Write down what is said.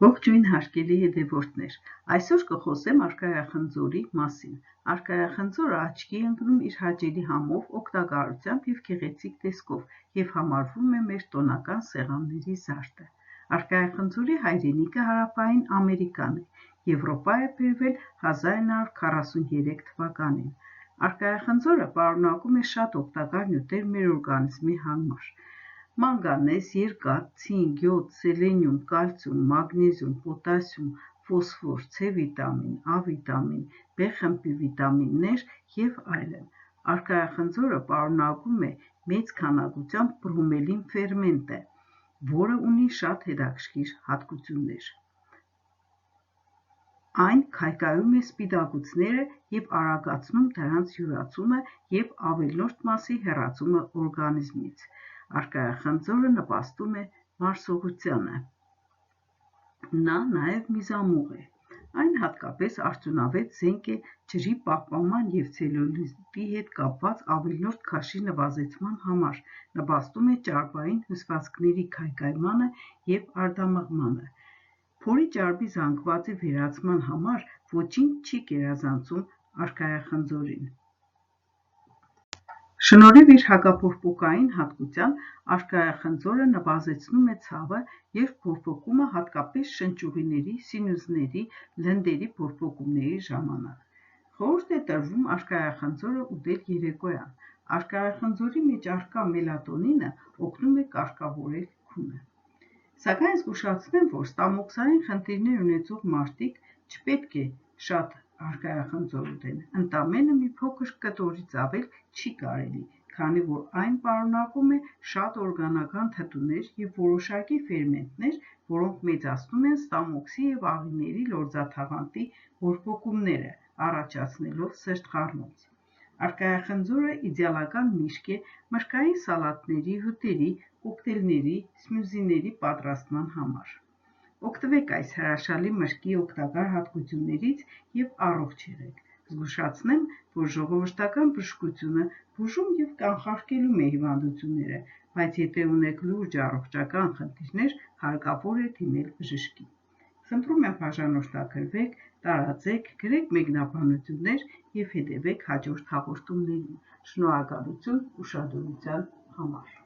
Ողջույն հարգելի հետևորդներ, այսօր կխոսեմ արքայախնձորի մասին։ Արքայախնձորը աչքի է ընկնում իր հաճելի համով, օգտակարությամբ և գեղեցիկ տեսքով և համարվում է մեր տոնական սեղանների զարդը։ Արքայախնձորի հայրենիքը Հարավային Ամերիկան է, Եվրոպա է բերվել 1943 թվականին։ Արքայախնձորը պարունակում է շատ օգտակար նյութեր մեր օրգանիզմի համար։ Մանգանեզ, երկաթ, ցինկ, յոդ, սելենիում, կալցիում, մագնեզիում, պոտասիում, ֆոսֆոր, C վիտամին, A վիտամին, B խմբի վիտամիններ և այլն։ Արքայախնձորը պարունակում է մեծ քանակությամբ բրոմելին ֆերմենտը, որը ունի շատ հետաքրքիր հատկություններ։ Այն քայքայում է սպիտակուցները և արագացնում դրանց յուրացումը և ավելորդ մասի հեռացումը օրգանիզմից։ Արքայախնձորը նպաստում է մարսողությանը։ Նա նաև միզամուղ է։ Այն հատկապես արդյունավետ զենք է ջրի պահպանման և ցելյուլիտի հետ կապված ավելորդ քաշի նվազեցման համար, նպաստում է ճարպային հյուսվածքների քայքայմանը և ардամղմանը։ Փորի ճարպի զանգվածի վերացման համար ոչինչ չի գերազանցում արքայախնձորին։ Շնորհիվ իր հակափոփոխային հատկության, արքայախնձորը նվազեցնում է ցավը և փոփոխումը հատկապես շնչուղիների, սինուսների, լնդերի փոփոխումների ժամանակ։ Խորհուրդ է տրվում արքայախնձորը ուտել երեկոյան։ Արքայախնձորի մեջ առկա մելատոնինը օգնում է կարգավորել քունը։ Սակայն զգուշացնեմ, որ ստամոքսային խնդիրներ ունեցող մարդիկ չպետք է շատ արքայախնձոր ուտեն։ Ընդամենը մի փոքր կտորից ավել չի կարելի, քանի որ այն պարունակում է շատ օրգանական թթուներ և որոշակի ֆերմենտներ, որոնք մեծացնում են ստամոքսի և աղիների լորձաթաղանթի բորբոքումները, առաջացնելով սրտխառնոց։ Արքայախնձորը իդեալական միրգ է մրգային սալատների, հյութերի, կոկտեյլների, սմյուզիների պատրաստման համար։ Օգտվեք այս հրաշալի մրգի օգտակար հատկություններից և առողջ եղեք։ Զգուշացնեմ, որ ժողովրդական բժշկությունը բուժում և կանխարգելում է հիվանդությունները, բայց եթե ունեք լուրջ առողջական խնդիրներ, հարկավոր է դիմել բժշկի։ Խնդրում եմ բաժանորդագրվեք, տարածեք, գրեք մեկնաբանություններ և հետևեք հաջորդ հաղորդումներին։ Շնորհակալություն ուշադրության համար։